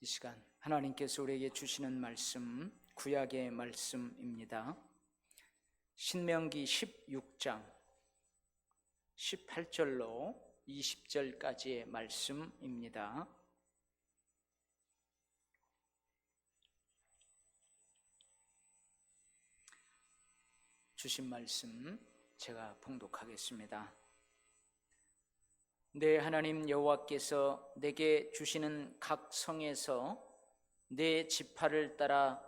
이 시간 하나님께서 우리에게 주시는 말씀, 구약의 말씀입니다. 신명기 16장 18절로 20절까지의 말씀입니다. 주신 말씀 제가 봉독하겠습니다. 내 하나님 여호와께서 내게 주시는 각 성에서 내 지파를 따라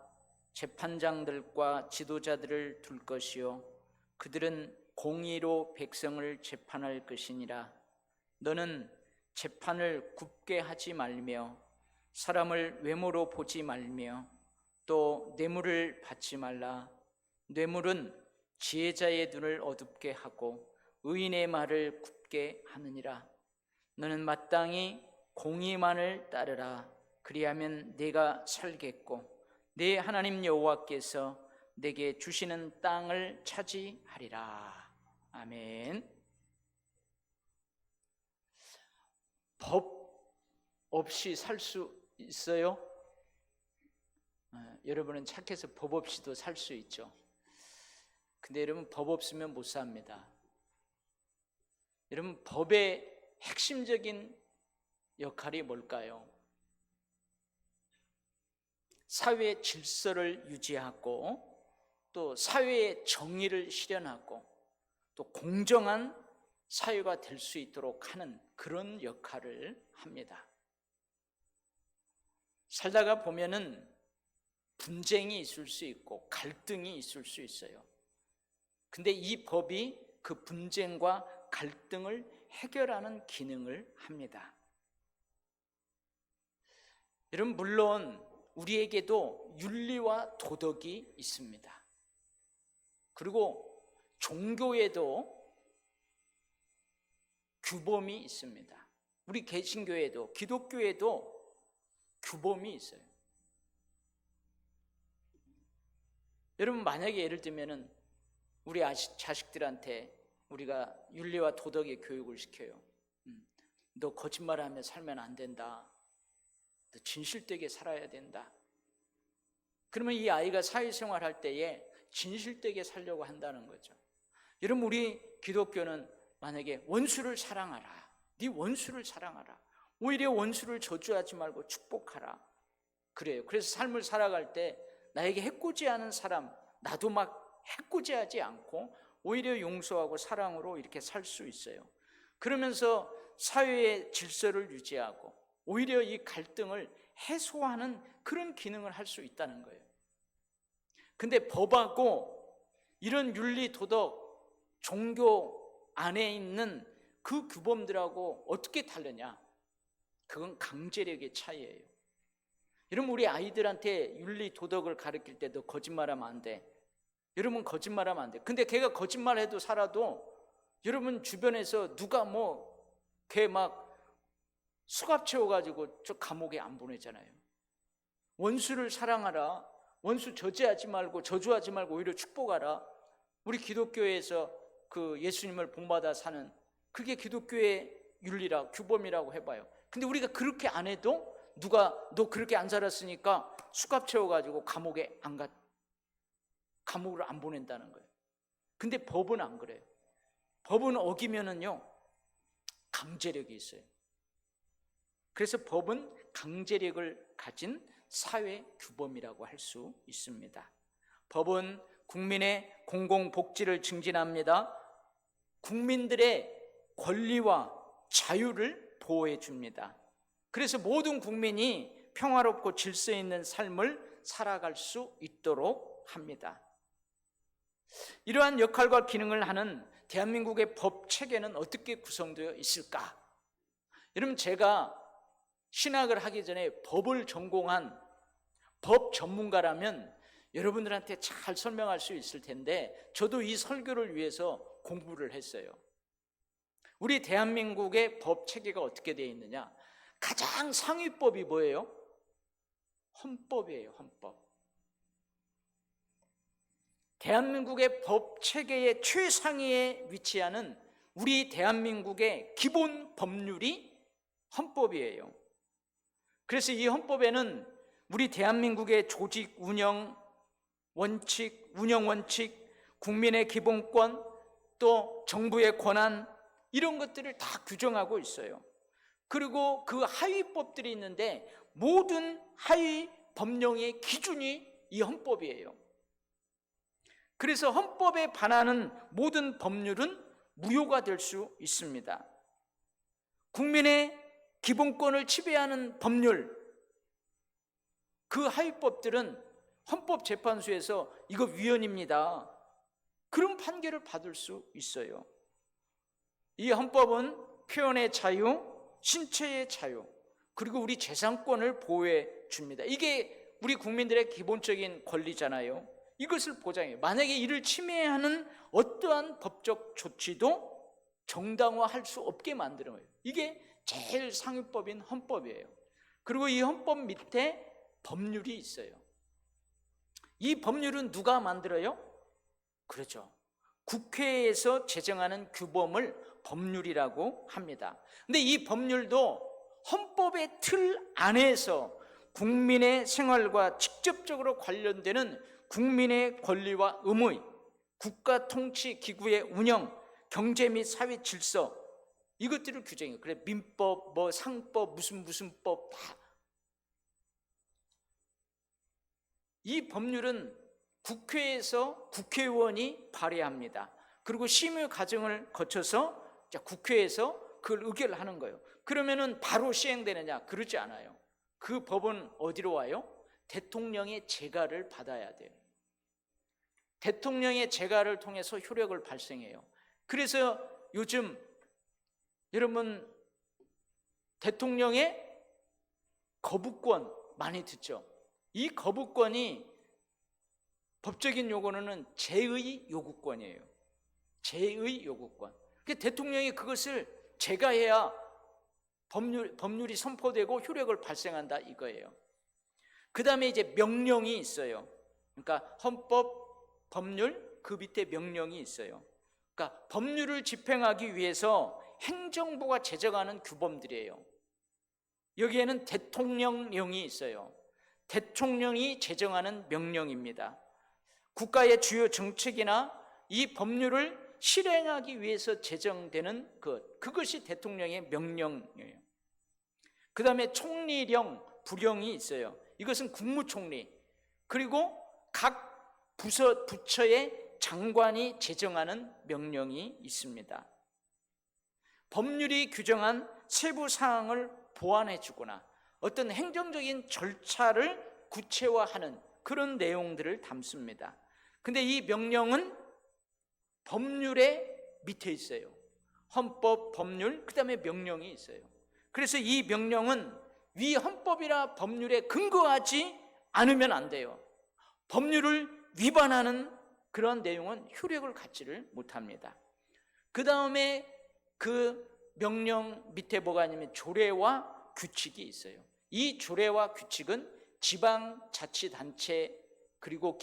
재판장들과 지도자들을 둘 것이요 그들은 공의로 백성을 재판할 것이니라. 너는 재판을 굽게 하지 말며 사람을 외모로 보지 말며 또 뇌물을 받지 말라. 뇌물은 지혜자의 눈을 어둡게 하고 의인의 말을 굽게 하느니라. 너는 마땅히 공의만을 따르라. 그리하면 네가 살겠고 네 하나님 여호와께서 내게 주시는 땅을 차지하리라. 아멘. 법 없이 살 수 있어요? 여러분은 착해서 법 없이도 살 수 있죠. 근데 여러분, 법 없으면 못 삽니다. 여러분, 법의 핵심적인 역할이 뭘까요? 사회의 질서를 유지하고 또 사회의 정의를 실현하고 또 공정한 사회가 될 수 있도록 하는 그런 역할을 합니다. 살다가 보면은 분쟁이 있을 수 있고 갈등이 있을 수 있어요. 근데 이 법이 그 분쟁과 갈등을 해결하는 기능을 합니다. 여러분, 물론 우리에게도 윤리와 도덕이 있습니다. 그리고 종교에도 규범이 있습니다. 우리 개신교에도, 기독교에도 규범이 있어요. 여러분, 만약에 예를 들면은 우리 자식들한테 우리가 윤리와 도덕의 교육을 시켜요. 너 거짓말하며 살면 안 된다. 너 진실되게 살아야 된다. 그러면 이 아이가 사회생활 할 때에 진실되게 살려고 한다는 거죠. 여러분, 우리 기독교는 만약에 원수를 사랑하라. 네 원수를 사랑하라. 오히려 원수를 저주하지 말고 축복하라. 그래요. 그래서 삶을 살아갈 때 나에게 해코지하는 사람, 나도 막 해코지하지 않고 오히려 용서하고 사랑으로 이렇게 살 수 있어요. 그러면서 사회의 질서를 유지하고 오히려 이 갈등을 해소하는 그런 기능을 할 수 있다는 거예요. 근데 법하고 이런 윤리, 도덕, 종교 안에 있는 그 규범들하고 어떻게 다르냐? 그건 강제력의 차이예요. 여러분, 우리 아이들한테 윤리, 도덕을 가르칠 때 너 거짓말하면 안 돼. 여러분, 거짓말하면 안 돼. 근데 걔가 거짓말해도 살아도 여러분 주변에서 누가 걔 막 수갑 채워가지고 저 감옥에 안 보내잖아요. 원수를 사랑하라. 원수 저주하지 말고 오히려 축복하라. 우리 기독교에서 그 예수님을 본받아 사는 그게 기독교의 윤리라 규범이라고 해봐요. 근데 우리가 그렇게 안 해도 누가 너 그렇게 안 살았으니까 수갑 채워가지고 감옥을 안 보낸다는 거예요. 근데 법은 안 그래요. 법은 어기면은요 강제력이 있어요. 그래서 법은 강제력을 가진 사회 규범이라고 할 수 있습니다. 법은 국민의 공공복지를 증진합니다. 국민들의 권리와 자유를 보호해 줍니다. 그래서 모든 국민이 평화롭고 질서 있는 삶을 살아갈 수 있도록 합니다. 이러한 역할과 기능을 하는 대한민국의 법 체계는 어떻게 구성되어 있을까? 여러분, 제가 신학을 하기 전에 법을 전공한 법 전문가라면 여러분들한테 잘 설명할 수 있을 텐데 저도 이 설교를 위해서 공부를 했어요. 우리 대한민국의 법 체계가 어떻게 되어 있느냐? 가장 상위법이 뭐예요? 헌법이에요. 헌법. 대한민국의 법 체계의 최상위에 위치하는 우리 대한민국의 기본 법률이 헌법이에요. 그래서 이 헌법에는 우리 대한민국의 조직 운영 원칙, 국민의 기본권, 또 정부의 권한, 이런 것들을 다 규정하고 있어요. 그리고 그 하위법들이 있는데 모든 하위 법령의 기준이 이 헌법이에요. 그래서 헌법에 반하는 모든 법률은 무효가 될 수 있습니다. 국민의 기본권을 지배하는 법률, 그 하위법들은 헌법재판소에서 이거 위헌입니다, 그런 판결을 받을 수 있어요. 이 헌법은 표현의 자유, 신체의 자유, 그리고 우리 재산권을 보호해 줍니다. 이게 우리 국민들의 기본적인 권리잖아요. 이것을 보장해요. 만약에 이를 침해하는 어떠한 법적 조치도 정당화할 수 없게 만들어요. 이게 제일 상위법인 헌법이에요. 그리고 이 헌법 밑에 법률이 있어요. 이 법률은 누가 만들어요? 그렇죠. 국회에서 제정하는 규범을 법률이라고 합니다. 근데 이 법률도 헌법의 틀 안에서 국민의 생활과 직접적으로 관련되는 국민의 권리와 의무, 국가 통치 기구의 운영, 경제 및 사회 질서, 이것들을 규정해요. 그래 민법, 상법, 무슨 법 다. 이 법률은 국회에서 국회의원이 발의합니다. 그리고 심의 과정을 거쳐서 국회에서 그걸 의결하는 거예요. 그러면은 바로 시행되느냐? 그러지 않아요. 그 법은 어디로 와요? 대통령의 재가를 받아야 돼요. 대통령의 재가를 통해서 효력을 발생해요. 그래서 요즘 여러분 대통령의 거부권 많이 듣죠? 이 거부권이 법적인 용어로는 제의 요구권이에요. 제의 요구권. 대통령이 그것을 재가해야 법률이 선포되고 효력을 발생한다 이거예요. 그 다음에 이제 명령이 있어요. 그러니까 헌법, 법률, 그 밑에 명령이 있어요. 그러니까 법률을 집행하기 위해서 행정부가 제정하는 규범들이에요. 여기에는 대통령령이 있어요. 대통령이 제정하는 명령입니다. 국가의 주요 정책이나 이 법률을 실행하기 위해서 제정되는 그것이 대통령의 명령이에요. 그 다음에 총리령, 부령이 있어요. 이것은 국무총리, 그리고 각 부처의 장관이 제정하는 명령이 있습니다. 법률이 규정한 세부 사항을 보완해 주거나 어떤 행정적인 절차를 구체화하는 그런 내용들을 담습니다. 근데 이 명령은 법률의 밑에 있어요. 헌법, 법률, 그 다음에 명령이 있어요. 그래서 이 명령은 위 헌법이나 법률에 근거하지 않으면 안 돼요. 법률을 위반하는 그런 내용은 효력을 갖지를 못합니다. 그 다음에 그 명령 밑에 뭐가 있냐면 조례와 규칙이 있어요. 이 조례와 규칙은 지방자치단체 그리고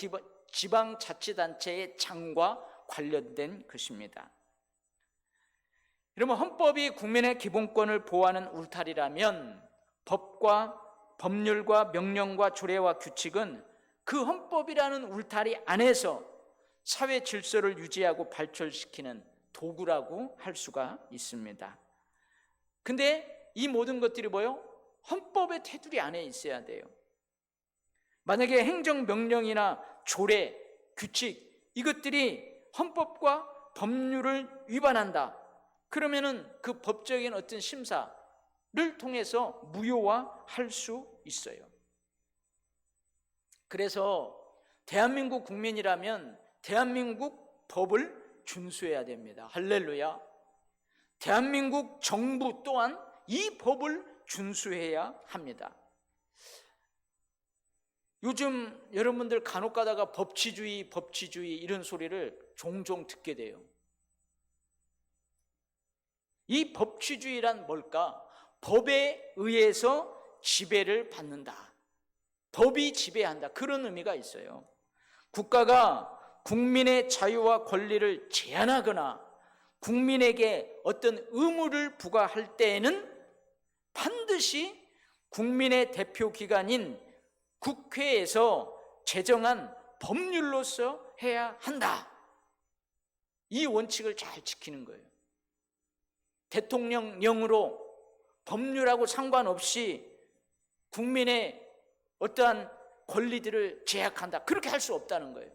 지방자치단체의 장과 관련된 것입니다. 여러분, 헌법이 국민의 기본권을 보호하는 울타리라면 법과 법률과 명령과 조례와 규칙은 그 헌법이라는 울타리 안에서 사회 질서를 유지하고 발전시키는 도구라고 할 수가 있습니다. 근데 이 모든 것들이 뭐예요? 헌법의 테두리 안에 있어야 돼요. 만약에 행정명령이나 조례, 규칙, 이것들이 헌법과 법률을 위반한다, 그러면은 그 법적인 어떤 심사를 통해서 무효화할 수 있어요. 그래서 대한민국 국민이라면 대한민국 법을 준수해야 됩니다. 할렐루야. 대한민국 정부 또한 이 법을 준수해야 합니다. 요즘 여러분들 간혹 가다가 법치주의 이런 소리를 종종 듣게 돼요. 이 법치주의란 뭘까? 법에 의해서 지배를 받는다, 법이 지배한다, 그런 의미가 있어요. 국가가 국민의 자유와 권리를 제한하거나 국민에게 어떤 의무를 부과할 때에는 반드시 국민의 대표 기관인 국회에서 제정한 법률로서 해야 한다. 이 원칙을 잘 지키는 거예요. 대통령령으로 법률하고 상관없이 국민의 어떠한 권리들을 제약한다, 그렇게 할 수 없다는 거예요.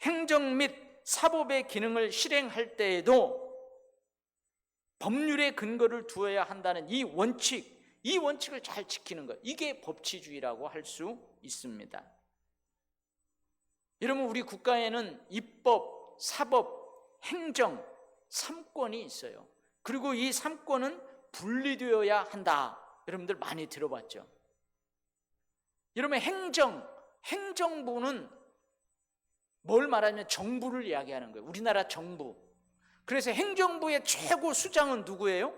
행정 및 사법의 기능을 실행할 때에도 법률의 근거를 두어야 한다는 이 원칙을 잘 지키는 것, 이게 법치주의라고 할 수 있습니다. 여러분, 우리 국가에는 입법, 사법, 행정 3권이 있어요. 그리고 이 3권은 분리되어야 한다. 여러분들 많이 들어봤죠? 여러분, 행정부는 뭘 말하냐면 정부를 이야기하는 거예요. 우리나라 정부. 그래서 행정부의 최고 수장은 누구예요?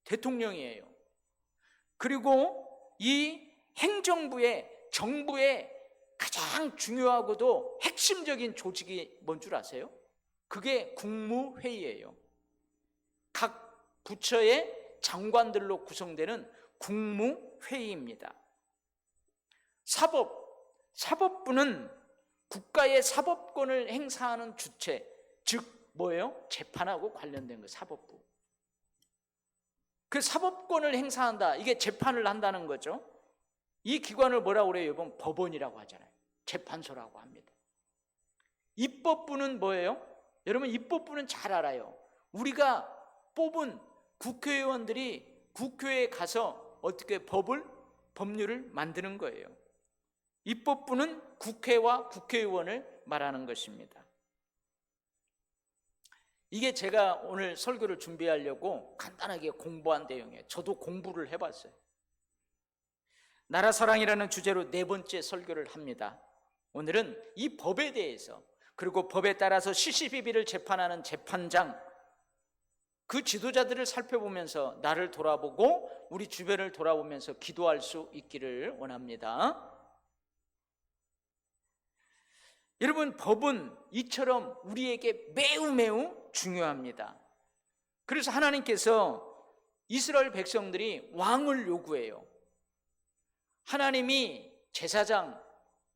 대통령이에요. 그리고 이 정부의 가장 중요하고도 핵심적인 조직이 뭔 줄 아세요? 그게 국무회의예요. 각 부처의 장관들로 구성되는 국무회의입니다. 사법부는 국가의 사법권을 행사하는 주체, 즉 뭐예요? 재판하고 관련된 거예요. 사법부. 그 사법권을 행사한다, 이게 재판을 한다는 거죠. 이 기관을 뭐라고 그래요? 여러분, 법원이라고 하잖아요. 재판소라고 합니다. 입법부는 뭐예요? 여러분, 입법부는 잘 알아요. 우리가 뽑은 국회의원들이 국회에 가서 어떻게 법률을 만드는 거예요. 입법부는 국회와 국회의원을 말하는 것입니다. 이게 제가 오늘 설교를 준비하려고 간단하게 공부한 내용이에요. 저도 공부를 해봤어요. 나라사랑이라는 주제로 4번째 설교를 합니다. 오늘은 이 법에 대해서, 그리고 법에 따라서 시시비비를 재판하는 재판장, 그 지도자들을 살펴보면서 나를 돌아보고 우리 주변을 돌아보면서 기도할 수 있기를 원합니다. 여러분, 법은 이처럼 우리에게 매우 중요합니다. 그래서 하나님께서 이스라엘 백성들이 왕을 요구해요. 하나님이 제사장,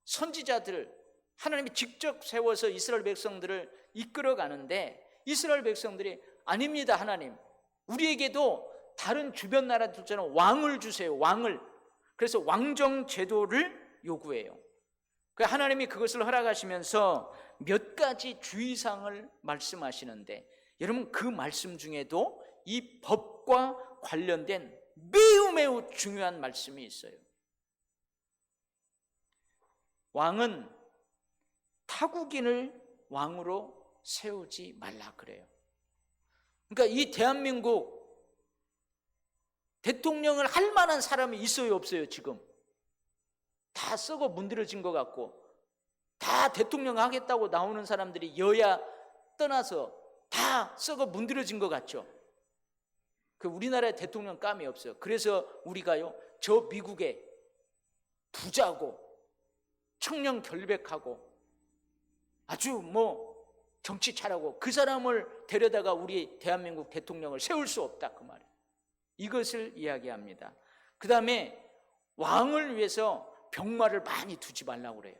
선지자들, 하나님이 직접 세워서 이스라엘 백성들을 이끌어가는데, 이스라엘 백성들이 아닙니다, 하나님, 우리에게도 다른 주변 나라들처럼 왕을 주세요, 왕을. 그래서 왕정 제도를 요구해요. 하나님이 그것을 허락하시면서 몇 가지 주의사항을 말씀하시는데, 여러분, 그 말씀 중에도 이 법과 관련된 매우 중요한 말씀이 있어요. 왕은 타국인을 왕으로 세우지 말라 그래요. 그러니까 이 대한민국 대통령을 할 만한 사람이 있어요, 없어요? 지금 다 썩어 문드러진 것 같고, 다 대통령 하겠다고 나오는 사람들이 여야 떠나서 다 썩어 문드러진 것 같죠? 그 우리나라에 대통령 감이 없어요. 그래서 우리가요, 저 미국에 부자고 청년 결백하고 아주 정치 잘하고 그 사람을 데려다가 우리 대한민국 대통령을 세울 수 없다, 그 말이에요. 이것을 이야기합니다. 그 다음에 왕을 위해서 병마를 많이 두지 말라고 그래요.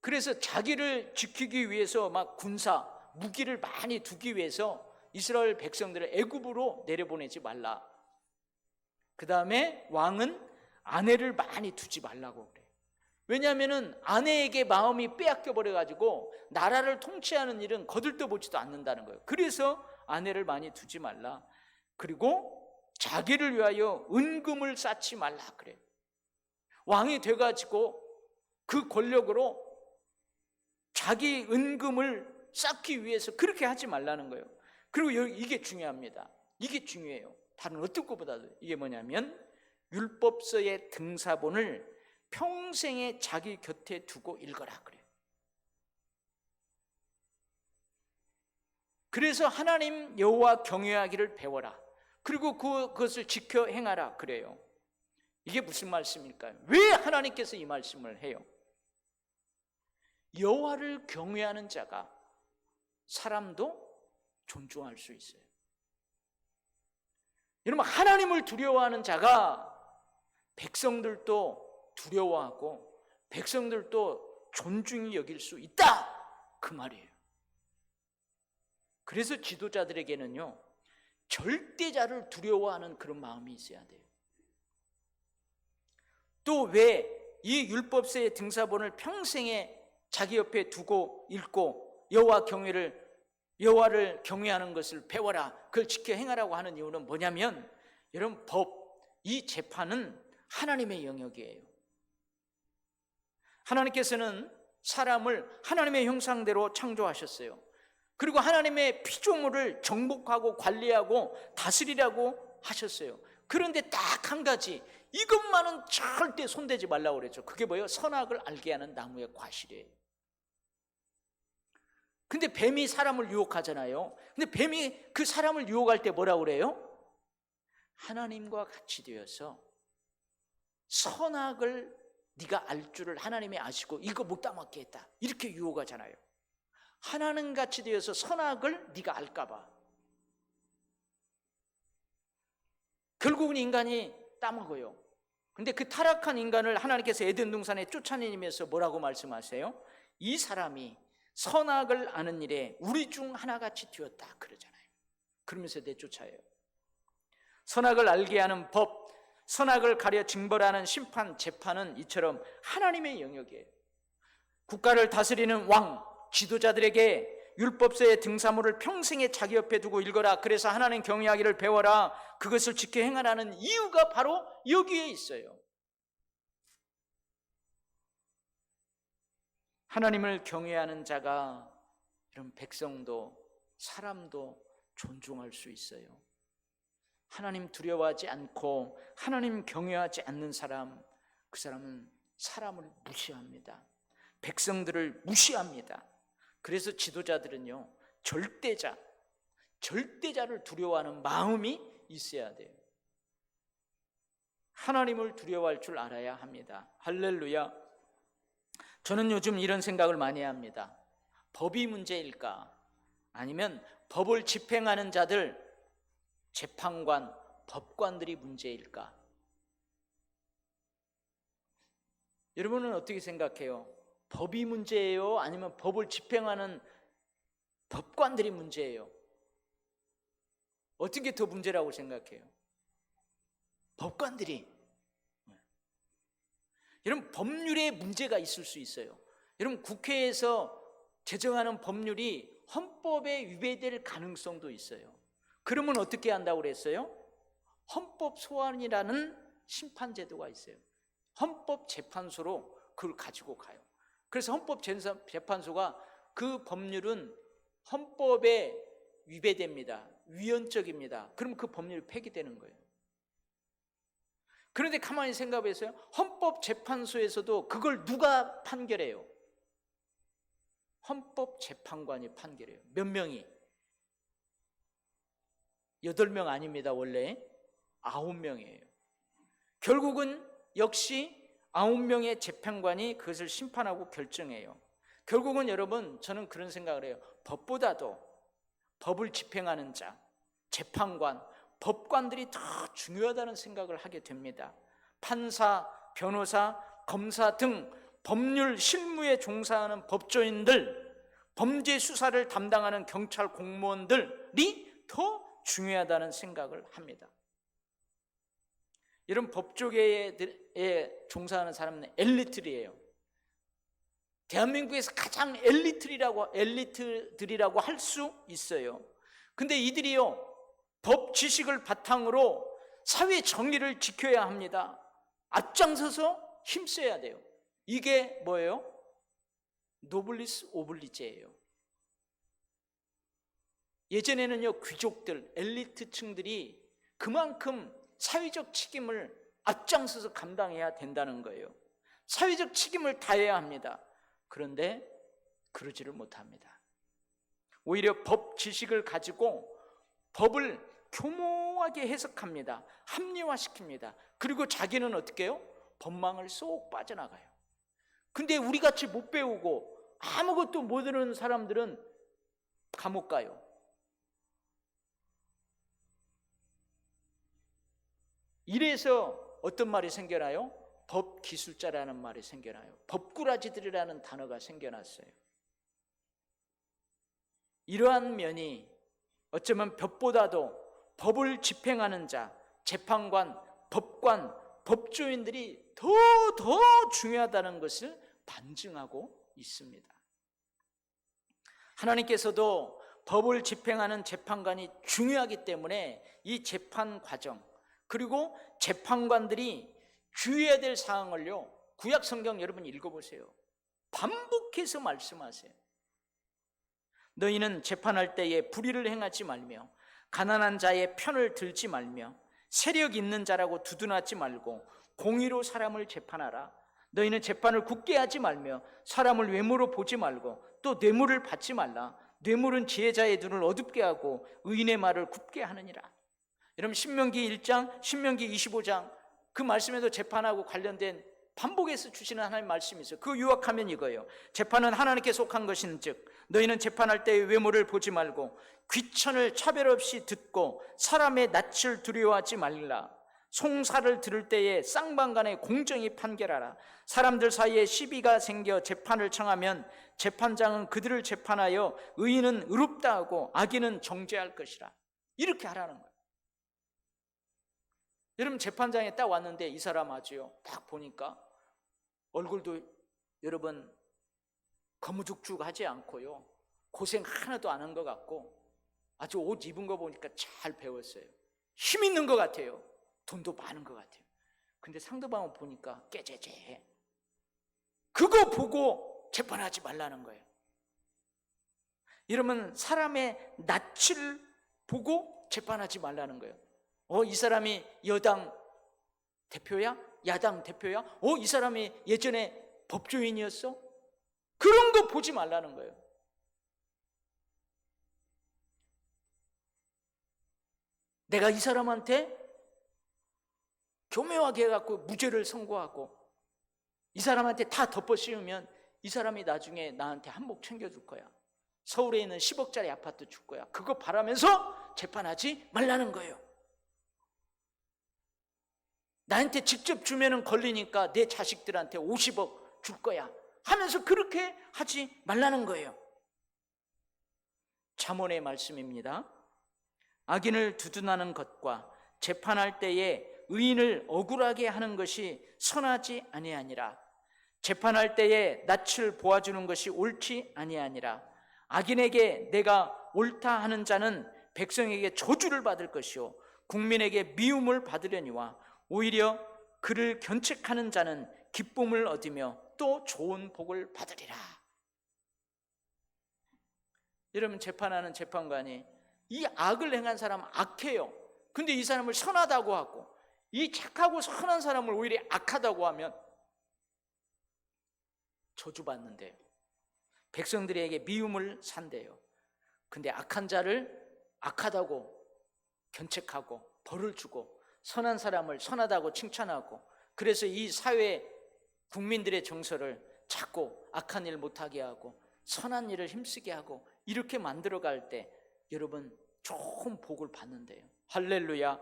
그래서 자기를 지키기 위해서 막 군사, 무기를 많이 두기 위해서 이스라엘 백성들을 애굽으로 내려보내지 말라. 그 다음에 왕은 아내를 많이 두지 말라고 그래요. 왜냐하면 아내에게 마음이 빼앗겨 버려가지고 나라를 통치하는 일은 거들떠보지도 않는다는 거예요. 그래서 아내를 많이 두지 말라. 그리고 자기를 위하여 은금을 쌓지 말라 그래요. 왕이 돼가지고 그 권력으로 자기 은금을 쌓기 위해서 그렇게 하지 말라는 거예요. 그리고 이게 중요합니다. 이게 중요해요. 다른 어떤 것보다도. 이게 뭐냐면 율법서의 등사본을 평생에 자기 곁에 두고 읽어라 그래요. 그래서 하나님 여호와 경외하기를 배워라. 그리고 그것을 지켜 행하라 그래요. 이게 무슨 말씀일까요? 왜 하나님께서 이 말씀을 해요? 여호와를 경외하는 자가 사람도 존중할 수 있어요. 여러분, 하나님을 두려워하는 자가 백성들도 두려워하고 백성들도 존중히 여길 수 있다, 그 말이에요. 그래서 지도자들에게는요, 절대자를 두려워하는 그런 마음이 있어야 돼요. 또 왜 이 율법서의 등사본을 평생에 자기 옆에 두고 읽고 여호와를 경외하는 것을 배워라, 그걸 지켜 행하라고 하는 이유는 뭐냐면, 여러분, 이 재판은 하나님의 영역이에요. 하나님께서는 사람을 하나님의 형상대로 창조하셨어요. 그리고 하나님의 피조물을 정복하고 관리하고 다스리라고 하셨어요. 그런데 딱 한 가지, 이것만은 절대 손대지 말라고 그랬죠. 그게 뭐예요? 선악을 알게 하는 나무의 과실이에요. 근데 뱀이 사람을 유혹하잖아요. 근데 뱀이 그 사람을 유혹할 때 뭐라고 그래요? 하나님과 같이 되어서 선악을 네가 알 줄을 하나님이 아시고 이거 못 따먹게 했다, 이렇게 유혹하잖아요. 하나님 같이 되어서 선악을 네가 알까 봐. 결국은 인간이 따먹어요. 근데 그 타락한 인간을 하나님께서 에덴 동산에 쫓아내면서 뭐라고 말씀하세요? 이 사람이 선악을 아는 일에 우리 중 하나같이 되었다, 그러잖아요. 그러면서 내쫓아요. 선악을 알게 하는 법, 선악을 가려 징벌하는 심판, 재판은 이처럼 하나님의 영역이에요. 국가를 다스리는 왕, 지도자들에게 율법서의 등사물을 평생에 자기 옆에 두고 읽어라, 그래서 하나님 경외하기를 배워라, 그것을 지켜 행하라는 이유가 바로 여기에 있어요. 하나님을 경외하는 자가 이런 백성도 사람도 존중할 수 있어요. 하나님 두려워하지 않고 하나님 경외하지 않는 사람, 그 사람은 사람을 무시합니다. 백성들을 무시합니다. 그래서 지도자들은요, 절대자를 두려워하는 마음이 있어야 돼요. 하나님을 두려워할 줄 알아야 합니다. 할렐루야. 저는 요즘 이런 생각을 많이 합니다. 법이 문제일까? 아니면 법을 집행하는 자들, 재판관, 법관들이 문제일까? 여러분은 어떻게 생각해요? 법이 문제예요? 아니면 법을 집행하는 법관들이 문제예요? 어떤 게 더 문제라고 생각해요? 법관들이. 여러분, 법률에 문제가 있을 수 있어요. 여러분, 국회에서 제정하는 법률이 헌법에 위배될 가능성도 있어요. 그러면 어떻게 한다고 그랬어요? 헌법 소원이라는 심판제도가 있어요. 헌법재판소로 그걸 가지고 가요. 그래서 헌법재판소가 그 법률은 헌법에 위배됩니다, 위헌적입니다, 그럼 그 법률이 폐기되는 거예요. 그런데 가만히 생각해 보세요. 헌법재판소에서도 그걸 누가 판결해요? 헌법재판관이 판결해요. 몇 명이? 8명 아닙니다. 원래 9명이에요. 결국은 역시 9명의 재판관이 그것을 심판하고 결정해요. 결국은 여러분, 저는 그런 생각을 해요. 법보다도 법을 집행하는 자, 재판관, 법관들이 더 중요하다는 생각을 하게 됩니다. 판사, 변호사, 검사 등 법률 실무에 종사하는 법조인들, 범죄 수사를 담당하는 경찰 공무원들이 더 중요하다는 생각을 합니다. 이런 법조계에 종사하는 사람은 엘리트들이에요. 대한민국에서 가장 엘리트들이라고 할 수 있어요. 근데 이들이요, 법 지식을 바탕으로 사회 정의를 지켜야 합니다. 앞장서서 힘써야 돼요. 이게 뭐예요? 노블리스 오블리제예요. 예전에는요, 귀족들, 엘리트층들이 그만큼 사회적 책임을 앞장서서 감당해야 된다는 거예요. 사회적 책임을 다해야 합니다. 그런데 그러지를 못합니다. 오히려 법 지식을 가지고 법을 교모하게 해석합니다. 합리화시킵니다. 그리고 자기는 어떻게 해요? 법망을 쏙 빠져나가요. 근데 우리같이 못 배우고 아무것도 모르는 사람들은 감옥 가요. 이래서 어떤 말이 생겨나요? 법기술자라는 말이 생겨나요. 법꾸라지들이라는 단어가 생겨났어요. 이러한 면이 어쩌면 법보다도 법을 집행하는 자, 재판관, 법관, 법조인들이 더 중요하다는 것을 반증하고 있습니다. 하나님께서도 법을 집행하는 재판관이 중요하기 때문에 이 재판 과정, 그리고 재판관들이 주의해야 될 사항을요, 구약 성경 여러분 읽어보세요. 반복해서 말씀하세요. 너희는 재판할 때에 불의를 행하지 말며 가난한 자의 편을 들지 말며 세력 있는 자라고 두둔하지 말고 공의로 사람을 재판하라. 너희는 재판을 굳게 하지 말며 사람을 외모로 보지 말고 또 뇌물을 받지 말라. 뇌물은 지혜자의 눈을 어둡게 하고 의인의 말을 굽게 하느니라. 여러분 신명기 1장, 신명기 25장 그 말씀에도 재판하고 관련된 반복해서 주시는 하나님 말씀이 있어요. 그 요약하면 이거예요. 재판은 하나님께 속한 것인즉 너희는 재판할 때의 외모를 보지 말고 귀천을 차별 없이 듣고 사람의 낯을 두려워하지 말라. 송사를 들을 때에 쌍방간에 공정히 판결하라. 사람들 사이에 시비가 생겨 재판을 청하면 재판장은 그들을 재판하여 의인은 의롭다 하고 악인은 정죄할 것이라. 이렇게 하라는 거예요. 여러분 재판장에 딱 왔는데 이 사람 아주요, 딱 보니까 얼굴도 여러분 거무죽죽하지 않고요, 고생 하나도 안 한 것 같고 아주 옷 입은 거 보니까 잘 배웠어요. 힘 있는 것 같아요. 돈도 많은 것 같아요. 근데 상대방을 보니까 깨재재해. 그거 보고 재판하지 말라는 거예요. 이러면 사람의 낯을 보고 재판하지 말라는 거예요. 이 사람이 여당 대표야? 야당 대표야? 이 사람이 예전에 법조인이었어? 그런 거 보지 말라는 거예요. 내가 이 사람한테 교묘하게 해갖고 무죄를 선고하고 이 사람한테 다 덮어 씌우면 이 사람이 나중에 나한테 한몫 챙겨줄 거야. 서울에 있는 10억짜리 아파트 줄 거야. 그거 바라면서 재판하지 말라는 거예요. 나한테 직접 주면은 걸리니까 내 자식들한테 50억 줄 거야 하면서 그렇게 하지 말라는 거예요. 잠언의 말씀입니다. 악인을 두둔하는 것과 재판할 때에 의인을 억울하게 하는 것이 선하지 아니하니라. 재판할 때에 낯을 보아주는 것이 옳지 아니하니라. 악인에게 내가 옳다 하는 자는 백성에게 저주를 받을 것이요 국민에게 미움을 받으려니와 오히려 그를 견책하는 자는 기쁨을 얻으며 또 좋은 복을 받으리라. 여러분 재판하는 재판관이 이 악을 행한 사람은 악해요. 근데 이 사람을 선하다고 하고 이 착하고 선한 사람을 오히려 악하다고 하면 저주받는데요. 백성들에게 미움을 산대요. 근데 악한 자를 악하다고 견책하고 벌을 주고 선한 사람을 선하다고 칭찬하고, 그래서 이 사회 국민들의 정서를 자꾸 악한 일 못하게 하고 선한 일을 힘쓰게 하고 이렇게 만들어갈 때 여러분 좋은 복을 받는데요. 할렐루야.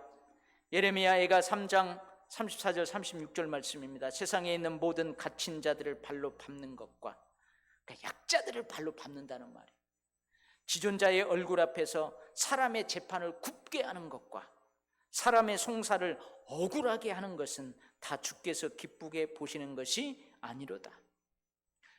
예레미야가 3장 34절 36절 말씀입니다. 세상에 있는 모든 갇힌 자들을 발로 밟는 것과, 그러니까 약자들을 발로 밟는다는 말이에요. 지존자의 얼굴 앞에서 사람의 재판을 굽게 하는 것과 사람의 송사를 억울하게 하는 것은 다 주께서 기쁘게 보시는 것이 아니로다.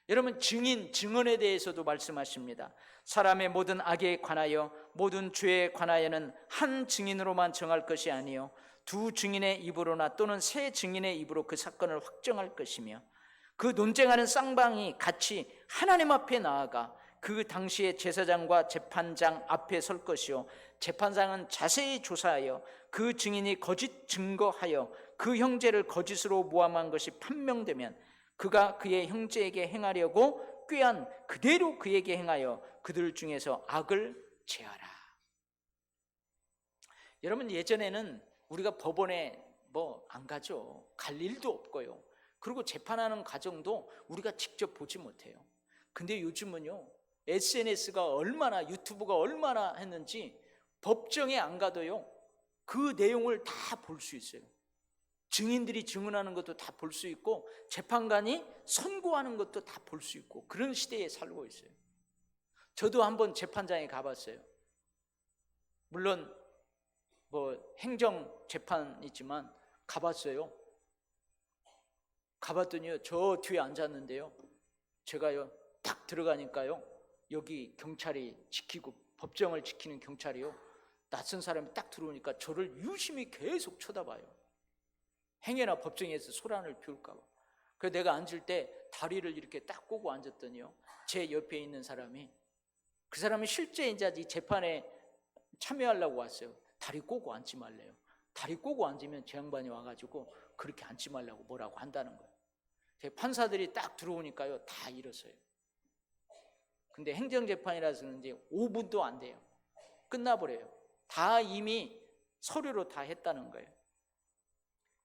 여러분 증언에 대해서도 말씀하십니다. 사람의 모든 악에 관하여 모든 죄에 관하여는 한 증인으로만 정할 것이 아니요 두 증인의 입으로나 또는 세 증인의 입으로 그 사건을 확정할 것이며, 그 논쟁하는 쌍방이 같이 하나님 앞에 나아가 그 당시에 제사장과 재판장 앞에 설 것이요 재판장은 자세히 조사하여 그 증인이 거짓 증거하여 그 형제를 거짓으로 모함한 것이 판명되면 그가 그의 형제에게 행하려고 꾀한 그대로 그에게 행하여 그들 중에서 악을 제하라. 여러분 예전에는 우리가 법원에 안 가죠. 갈 일도 없고요. 그리고 재판하는 과정도 우리가 직접 보지 못해요. 근데 요즘은요 SNS가 얼마나, 유튜브가 얼마나 했는지 법정에 안 가도요 그 내용을 다 볼 수 있어요. 증인들이 증언하는 것도 다 볼 수 있고 재판관이 선고하는 것도 다 볼 수 있고 그런 시대에 살고 있어요. 저도 한번 재판장에 가봤어요. 물론 행정 재판이지만 가봤어요. 가봤더니요, 저 뒤에 앉았는데요, 제가요 딱 들어가니까요, 여기 경찰이 지키고 법정을 지키는 경찰이요, 낯선 사람이 딱 들어오니까 저를 유심히 계속 쳐다봐요. 행여나 법정에서 소란을 피울까 봐. 그래서 내가 앉을 때 다리를 이렇게 딱 꼬고 앉았더니요, 제 옆에 있는 사람이, 그 사람이 실제 이제 이 재판에 참여하려고 왔어요. 다리 꼬고 앉지 말래요. 다리 꼬고 앉으면 제 양반이 와가지고 그렇게 앉지 말라고 뭐라고 한다는 거예요. 판사들이 딱 들어오니까요, 다 일었어요. 근데 행정재판이라서 그런지 5분도 안 돼요. 끝나버려요. 다 이미 서류로 다 했다는 거예요.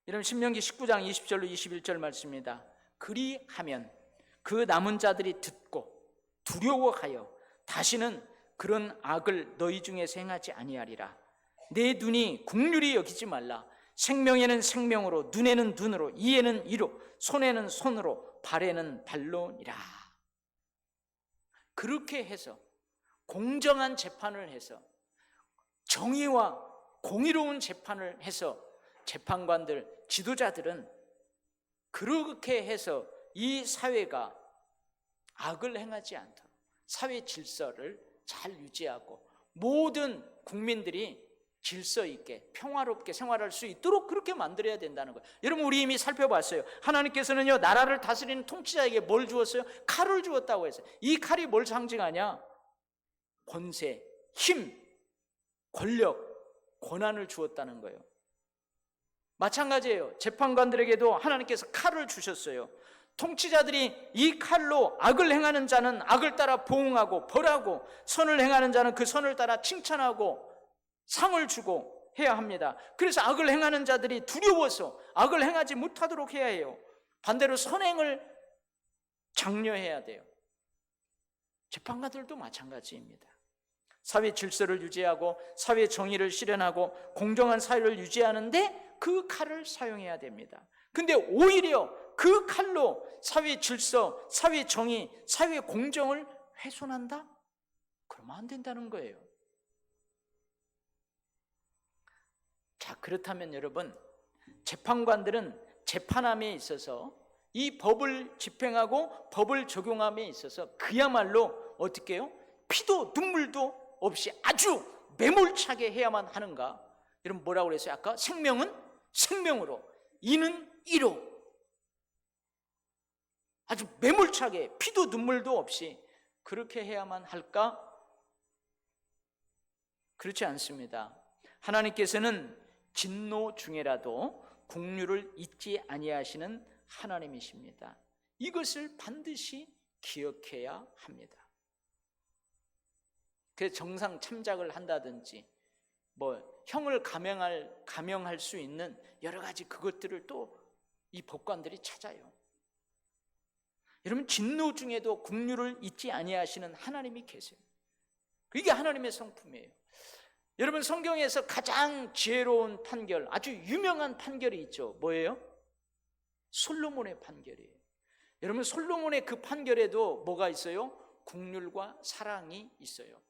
여러분, 신명기 19장 20절로 21절 말씀입니다. 그리하면 그 남은 자들이 듣고 두려워하여 다시는 그런 악을 너희 중에서 행하지 아니하리라. 내 눈이 긍휼히 여기지 말라. 생명에는 생명으로, 눈에는 눈으로, 이에는 이로, 손에는 손으로, 발에는 발로니라. 그렇게 해서 공정한 재판을 해서 정의와 공의로운 재판을 해서 재판관들, 지도자들은 그렇게 해서 이 사회가 악을 행하지 않도록 사회 질서를 잘 유지하고 모든 국민들이 질서 있게 평화롭게 생활할 수 있도록 그렇게 만들어야 된다는 거예요. 여러분, 우리 이미 살펴봤어요. 하나님께서는요, 나라를 다스리는 통치자에게 뭘 주었어요? 칼을 주었다고 했어요. 이 칼이 뭘 상징하냐? 권세, 힘, 권력, 권한을 주었다는 거예요. 마찬가지예요. 재판관들에게도 하나님께서 칼을 주셨어요. 통치자들이 이 칼로 악을 행하는 자는 악을 따라 보응하고 벌하고, 선을 행하는 자는 그 선을 따라 칭찬하고 상을 주고 해야 합니다. 그래서 악을 행하는 자들이 두려워서 악을 행하지 못하도록 해야 해요. 반대로 선행을 장려해야 돼요. 재판관들도 마찬가지입니다. 사회 질서를 유지하고 사회 정의를 실현하고 공정한 사회를 유지하는데 그 칼을 사용해야 됩니다. 근데 오히려 그 칼로 사회 질서, 사회 정의, 사회 공정을 훼손한다? 그러면 안 된다는 거예요. 자, 그렇다면 여러분, 재판관들은 재판함에 있어서 이 법을 집행하고 법을 적용함에 있어서 그야말로 어떻게 해요? 피도 눈물도 없이 아주 매몰차게 해야만 하는가? 여러분, 뭐라고 그랬어요? 아까 생명은 생명으로, 이는 이로, 아주 매몰차게 피도 눈물도 없이 그렇게 해야만 할까? 그렇지 않습니다. 하나님께서는 진노 중에라도 긍휼을 잊지 아니하시는 하나님이십니다. 이것을 반드시 기억해야 합니다. 그래서 정상 참작을 한다든지 형을 감형할 수 있는 여러 가지 그것들을 또 이 법관들이 찾아요. 여러분, 진노 중에도 긍휼을 잊지 아니하시는 하나님이 계세요. 이게 하나님의 성품이에요. 여러분, 성경에서 가장 지혜로운 판결, 아주 유명한 판결이 있죠. 뭐예요? 솔로몬의 판결이에요. 여러분, 솔로몬의 그 판결에도 뭐가 있어요? 긍휼과 사랑이 있어요.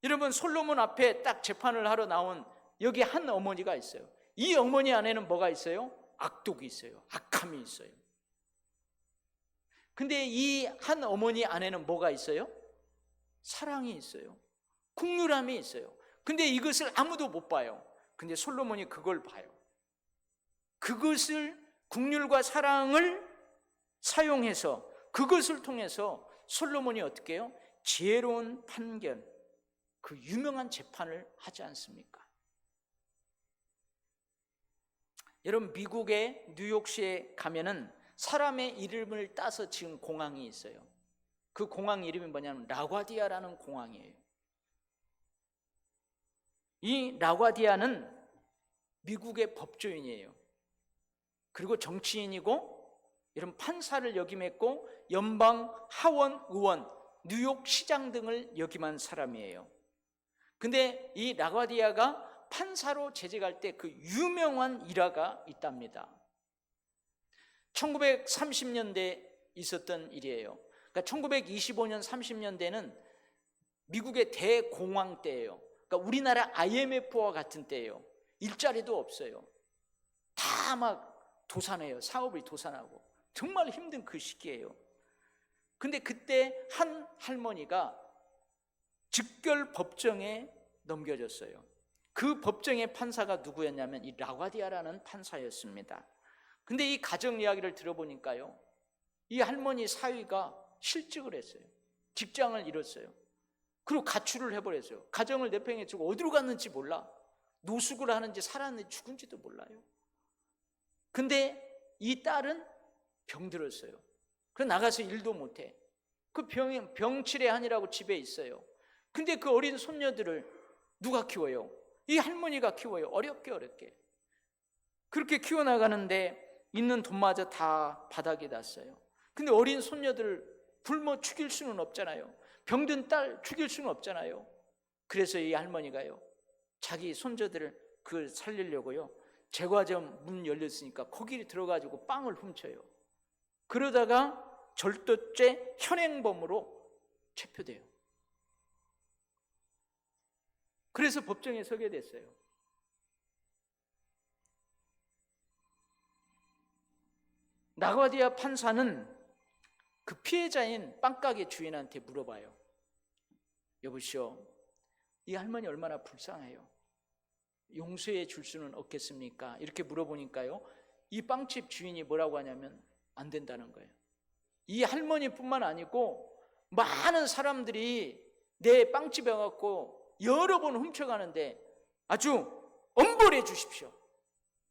여러분, 솔로몬 앞에 딱 재판을 하러 나온 여기 한 어머니가 있어요. 이 어머니 안에는 뭐가 있어요? 악독이 있어요. 악함이 있어요. 근데 이 한 어머니 안에는 뭐가 있어요? 사랑이 있어요. 긍휼함이 있어요. 근데 이것을 아무도 못 봐요. 근데 솔로몬이 그걸 봐요. 그것을, 긍휼과 사랑을 사용해서 그것을 통해서 솔로몬이 어떻게 해요? 지혜로운 판결, 그 유명한 재판을 하지 않습니까? 여러분, 미국의 뉴욕시에 가면은 사람의 이름을 따서 지은 공항이 있어요. 그 공항 이름이 뭐냐면 라과디아라는 공항이에요. 이 라과디아는 미국의 법조인이에요. 그리고 정치인이고, 여러분, 판사를 역임했고 연방 하원 의원, 뉴욕 시장 등을 역임한 사람이에요. 근데 이 라과디아가 판사로 재직할 때 그 유명한 일화가 있답니다. 1930년대 있었던 일이에요. 그러니까 1925년 30년대는 미국의 대공황 때예요. 그러니까 우리나라 IMF와 같은 때예요. 일자리도 없어요. 다 막 도산해요. 사업이 도산하고 정말 힘든 그 시기예요. 근데 그때 한 할머니가 즉결 법정에 넘겨졌어요. 그 법정의 판사가 누구였냐면 이 라과디아라는 판사였습니다. 근데 이 가정 이야기를 들어보니까요, 이 할머니 사위가 실직을 했어요. 직장을 잃었어요. 그리고 가출을 해버렸어요. 가정을 내팽개치고 어디로 갔는지 몰라. 노숙을 하는지 살았는지 죽은지도 몰라요. 근데 이 딸은 병들었어요. 그래서 나가서 일도 못해. 그 병치레 하느라고 집에 있어요. 근데 그 어린 손녀들을 누가 키워요? 이 할머니가 키워요. 어렵게 그렇게 키워나가는데 있는 돈마저 다 바닥에 놨어요. 근데 어린 손녀들을 굶어 죽일 수는 없잖아요. 병든 딸 죽일 수는 없잖아요. 그래서 이 할머니가요, 자기 손자들을 그 살리려고요, 제과점 문 열렸으니까 거기 들어가지고 빵을 훔쳐요. 그러다가 절도죄 현행범으로 체포돼요. 그래서 법정에 서게 됐어요. 라과디아 판사는 그 피해자인 빵가게 주인한테 물어봐요. 여보시오, 이 할머니 얼마나 불쌍해요. 용서해 줄 수는 없겠습니까? 이렇게 물어보니까요, 이 빵집 주인이 뭐라고 하냐면 안 된다는 거예요. 이 할머니뿐만 아니고 많은 사람들이 내 빵집에 가고 여러 번 훔쳐가는데 아주 엄벌해 주십시오,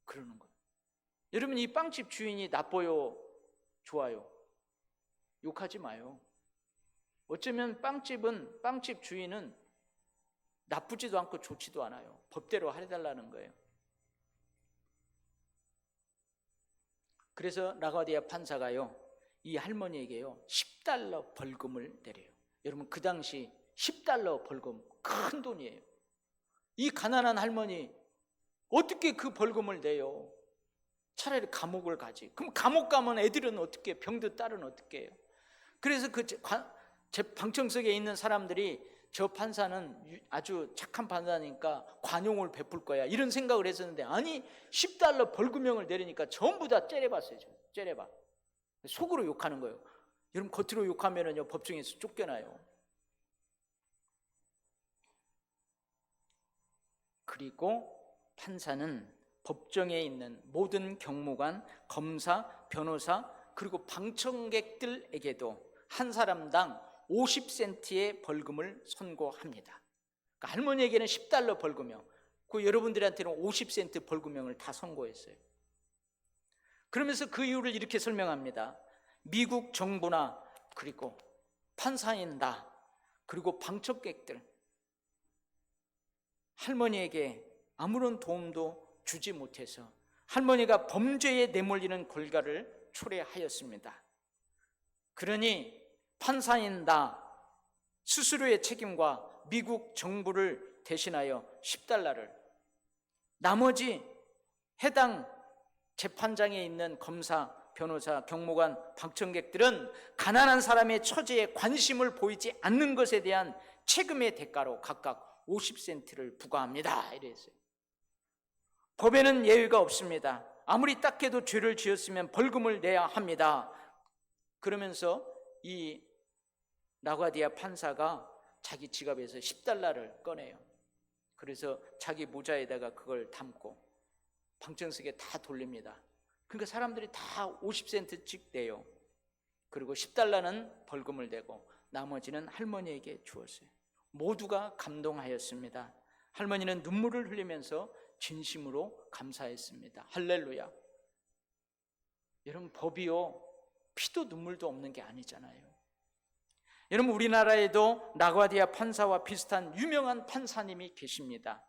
그러는 거예요. 여러분, 이 빵집 주인이 나빠요, 좋아요? 욕하지 마요. 어쩌면 빵집 주인은 나쁘지도 않고 좋지도 않아요. 법대로 해달라는 거예요. 그래서 라과디아 판사가요, 이 할머니에게요, $10 벌금을 내려요. 여러분, 그 당시 $10 벌금 큰 돈이에요. 이 가난한 할머니 어떻게 그 벌금을 내요? 차라리 감옥을 가지. 그럼 감옥 가면 애들은 어떻게, 병든 딸은 어떻게 해요? 그래서 그 방청석에 있는 사람들이 저 판사는 아주 착한 판사니까 관용을 베풀 거야, 이런 생각을 했었는데, 아니 $10 벌금형을 내리니까 전부 다 째려봤어요. 째려봐. 속으로 욕하는 거예요. 여러분, 겉으로 욕하면은요, 법정에서 쫓겨나요. 그리고 판사는 법정에 있는 모든 경무관, 검사, 변호사, 그리고 방청객들에게도 한 사람당 50센트의 벌금을 선고합니다. 그러니까 할머니에게는 $10 벌금형, 그 여러분들한테는 50센트 벌금형을 다 선고했어요. 그러면서 그 이유를 이렇게 설명합니다. 미국 정부나 그리고 판사인 나, 그리고 방청객들, 할머니에게 아무런 도움도 주지 못해서 할머니가 범죄에 내몰리는 결과를 초래하였습니다. 그러니 판사인 나 스스로의 책임과 미국 정부를 대신하여 $10를, 나머지 해당 재판장에 있는 검사, 변호사, 경무관, 방청객들은 가난한 사람의 처지에 관심을 보이지 않는 것에 대한 책임의 대가로 각각 50센트를 부과합니다, 이랬어요. 법에는 예외가 없습니다. 아무리 딱해도 죄를 지었으면 벌금을 내야 합니다. 그러면서 이 라과디아 판사가 자기 지갑에서 $10를 꺼내요. 그래서 자기 모자에다가 그걸 담고 방청석에 다 돌립니다. 그러니까 사람들이 다 50센트씩 내요. 그리고 $10는 벌금을 내고 나머지는 할머니에게 주었어요. 모두가 감동하였습니다. 할머니는 눈물을 흘리면서 진심으로 감사했습니다. 할렐루야. 여러분, 법이요, 피도 눈물도 없는 게 아니잖아요. 여러분, 우리나라에도 라과디아 판사와 비슷한 유명한 판사님이 계십니다.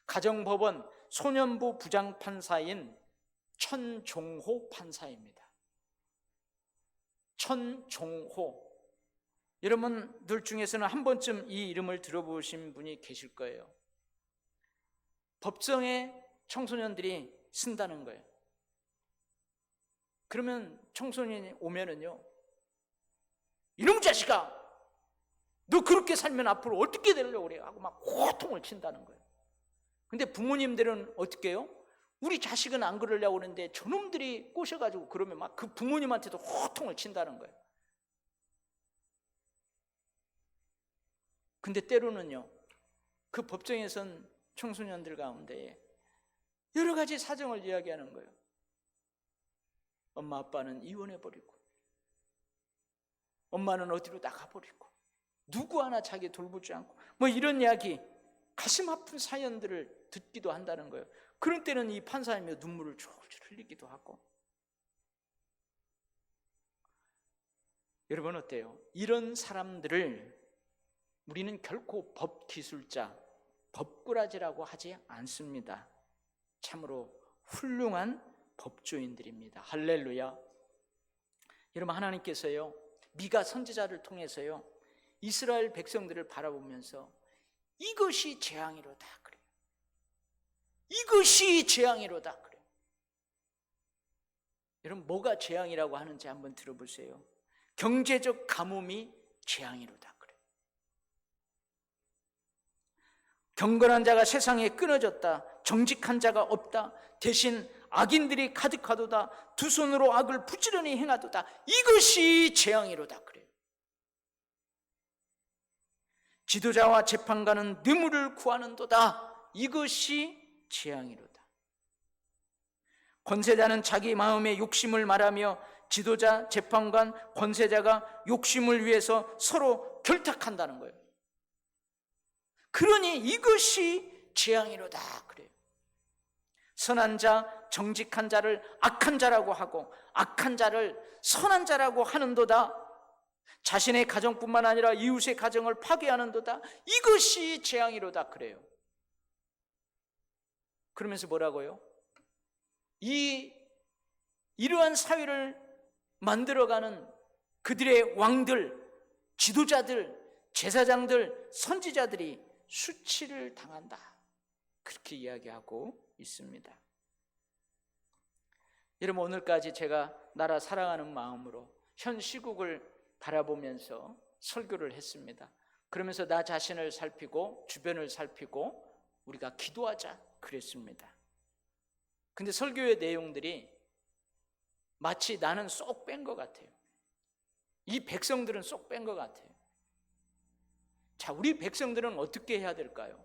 가정법원 소년부 부장판사인 천종호 판사입니다. 천종호, 여러분들 중에서는 한 번쯤 이 이름을 들어보신 분이 계실 거예요. 법정에 청소년들이 쓴다는 거예요. 그러면 청소년이 오면은요, 이놈 자식아, 너 그렇게 살면 앞으로 어떻게 되려고 그래? 하고 막 호통을 친다는 거예요. 근데 부모님들은 어떻게 해요? 우리 자식은 안 그러려고 그러는데 저놈들이 꼬셔가지고 그러면 막 그 부모님한테도 호통을 친다는 거예요. 근데 때로는요, 그 법정에선 청소년들 가운데 여러 가지 사정을 이야기하는 거예요. 엄마 아빠는 이혼해버리고, 엄마는 어디로 나가버리고, 누구 하나 자기 돌보지 않고, 뭐 이런 이야기, 가슴 아픈 사연들을 듣기도 한다는 거예요. 그런 때는 이 판사님이 눈물을 졸졸 흘리기도 하고. 여러분 어때요? 이런 사람들을 우리는 결코 법기술자, 법꾸라지라고 하지 않습니다. 참으로 훌륭한 법조인들입니다. 할렐루야. 여러분, 하나님께서요, 미가 선지자를 통해서요, 이스라엘 백성들을 바라보면서 이것이 재앙이로다 그래요. 이것이 재앙이로다 그래요. 여러분, 뭐가 재앙이라고 하는지 한번 들어보세요. 경제적 가뭄이 재앙이로다 그래요. 경건한 자가 세상에 끊어졌다. 정직한 자가 없다. 대신 악인들이 가득하도다. 두 손으로 악을 부지런히 행하도다. 이것이 재앙이로다 그래요. 지도자와 재판관은 뇌물을 구하는도다. 이것이 재앙이로다. 권세자는 자기 마음의 욕심을 말하며 지도자, 재판관, 권세자가 욕심을 위해서 서로 결탁한다는 거예요. 그러니 이것이 재앙이로다 그래요. 선한 자, 정직한 자를 악한 자라고 하고 악한 자를 선한 자라고 하는도다. 자신의 가정뿐만 아니라 이웃의 가정을 파괴하는도다. 이것이 재앙이로다 그래요. 그러면서 뭐라고요? 이러한 사회를 만들어가는 그들의 왕들, 지도자들, 제사장들, 선지자들이 수치를 당한다. 그렇게 이야기하고 있습니다. 여러분, 오늘까지 제가 나라 사랑하는 마음으로 현 시국을 바라보면서 설교를 했습니다. 그러면서 나 자신을 살피고 주변을 살피고 우리가 기도하자 그랬습니다. 근데 설교의 내용들이 마치 나는 쏙 뺀 것 같아요. 이 백성들은 쏙 뺀 것 같아요. 자, 우리 백성들은 어떻게 해야 될까요?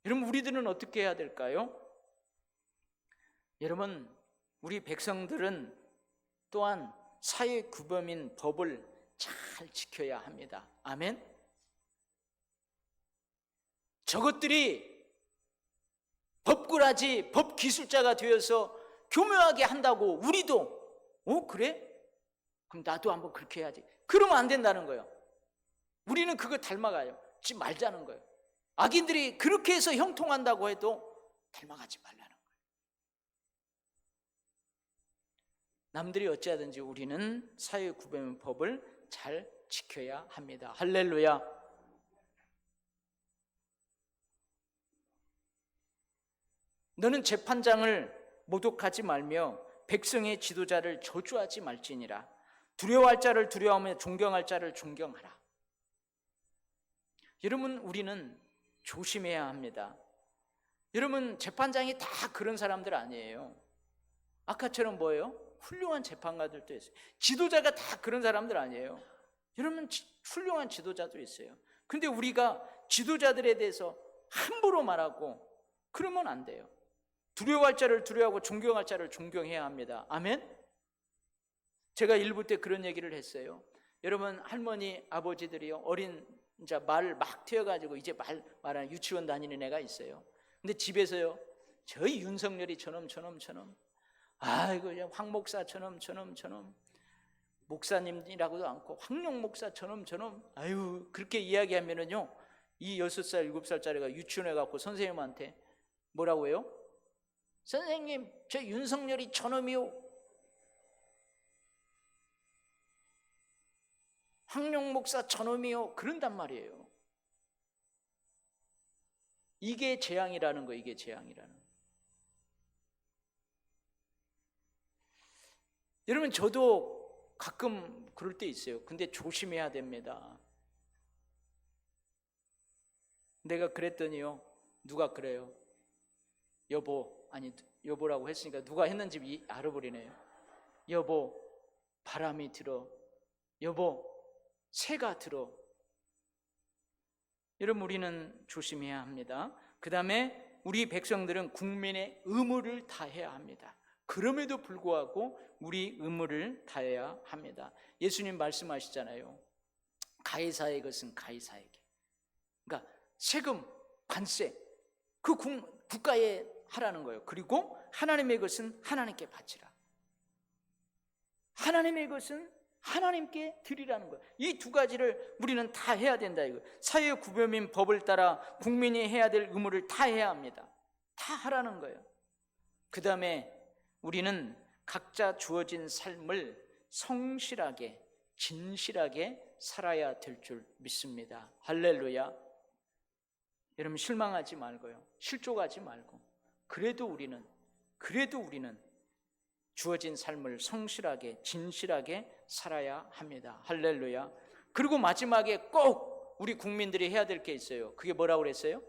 여러분, 우리들은 어떻게 해야 될까요? 여러분, 우리 백성들은 또한 사회 규범인 법을 잘 지켜야 합니다. 아멘? 저것들이 법꾸라지, 법기술자가 되어서 교묘하게 한다고 우리도 그래? 그럼 나도 한번 그렇게 해야지. 그러면 안 된다는 거예요. 우리는 그거 닮아가요. 지 말자는 거예요. 악인들이 그렇게 해서 형통한다고 해도 닮아가지 말라는 거예요. 남들이 어찌하든지 우리는 사회 구별의 법을 잘 지켜야 합니다. 할렐루야. 너는 재판장을 모독하지 말며 백성의 지도자를 저주하지 말지니라. 두려워할 자를 두려워하며 존경할 자를 존경하라. 여러분, 우리는 조심해야 합니다. 여러분, 재판장이 다 그런 사람들 아니에요. 아까처럼 뭐예요? 훌륭한 재판관들도 있어요. 지도자가 다 그런 사람들 아니에요. 여러분, 훌륭한 지도자도 있어요. 근데 우리가 지도자들에 대해서 함부로 말하고 그러면 안 돼요. 두려워할 자를 두려워하고 존경할 자를 존경해야 합니다. 아멘? 제가 일부 때 그런 얘기를 했어요. 여러분, 할머니, 아버지들이요, 어린 자 말 막 튀어가지고 이제 말하는 유치원 다니는 애가 있어요. 근데 집에서요, 저희 윤석열이 저놈 아이고 황 목사 저놈 목사님이라고도 않고 황룡 목사 저놈 아유 그렇게 이야기하면은요, 이 6살 7살짜리가 유치원에 갖고 선생님한테 뭐라고 해요? 선생님, 저 윤석열이 저놈이요, 황룡 목사 저놈이요, 그런단 말이에요. 이게 재앙이라는 거, 이게 재앙이라는 거. 여러분, 저도 가끔 그럴 때 있어요. 근데 조심해야 됩니다. 내가 그랬더니요, 누가 그래요? 여보, 아니 여보라고 했으니까 누가 했는지 알아버리네요. 여보, 바람이 들어. 여보, 새가 들어. 여러분, 우리는 조심해야 합니다. 그 다음에 우리 백성들은 국민의 의무를 다해야 합니다. 그럼에도 불구하고 우리 의무를 다해야 합니다. 예수님 말씀하시잖아요. 가이사의 것은 가이사에게. 그러니까 세금, 관세, 그 국가에 하라는 거예요. 그리고 하나님의 것은 하나님께 바치라. 하나님의 것은 하나님께 드리라는 거예요. 이 두 가지를 우리는 다 해야 된다 이거. 사회 구별민 법을 따라 국민이 해야 될 의무를 다 해야 합니다. 다 하라는 거예요. 그 다음에 우리는 각자 주어진 삶을 성실하게, 진실하게 살아야 될 줄 믿습니다. 할렐루야. 여러분, 실망하지 말고요, 실족하지 말고, 그래도 우리는 주어진 삶을 성실하게, 진실하게 살아야 합니다. 할렐루야. 그리고 마지막에 꼭 우리 국민들이 해야 될 게 있어요. 그게 뭐라고 그랬어요?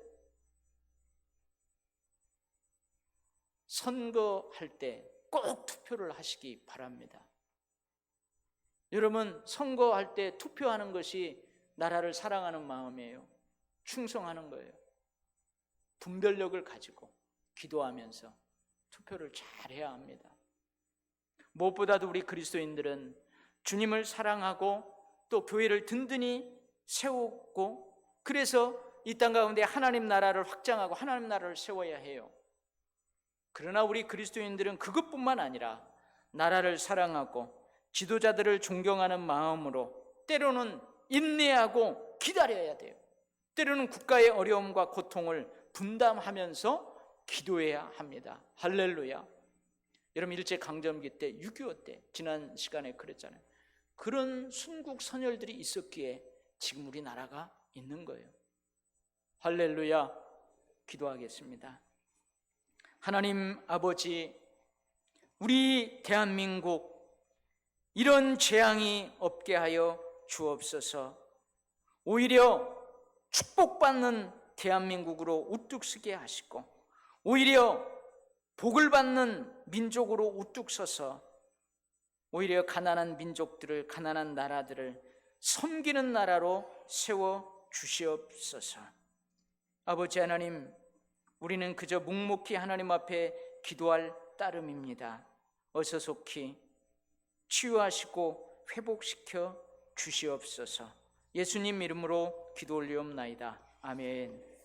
선거할 때 꼭 투표를 하시기 바랍니다. 여러분, 선거할 때 투표하는 것이 나라를 사랑하는 마음이에요. 충성하는 거예요. 분별력을 가지고 기도하면서 투표를 잘 해야 합니다. 무엇보다도 우리 그리스도인들은 주님을 사랑하고 또 교회를 든든히 세우고, 그래서 이 땅 가운데 하나님 나라를 확장하고 하나님 나라를 세워야 해요. 그러나 우리 그리스도인들은 그것뿐만 아니라 나라를 사랑하고 지도자들을 존경하는 마음으로 때로는 인내하고 기다려야 돼요. 때로는 국가의 어려움과 고통을 분담하면서 기도해야 합니다. 할렐루야. 여러분, 일제강점기 때, 6.25 때, 지난 시간에 그랬잖아요. 그런 순국 선열들이 있었기에 지금 우리나라가 있는 거예요. 할렐루야. 기도하겠습니다. 하나님 아버지, 우리 대한민국 이런 재앙이 없게 하여 주옵소서. 오히려 축복받는 대한민국으로 우뚝 서게 하시고, 오히려 복을 받는 민족으로 우뚝 서서 오히려 가난한 민족들을, 가난한 나라들을 섬기는 나라로 세워 주시옵소서. 아버지 하나님, 우리는 그저 묵묵히 하나님 앞에 기도할 따름입니다. 어서 속히 치유하시고 회복시켜 주시옵소서. 예수님 이름으로 기도 올리옵나이다. 아멘.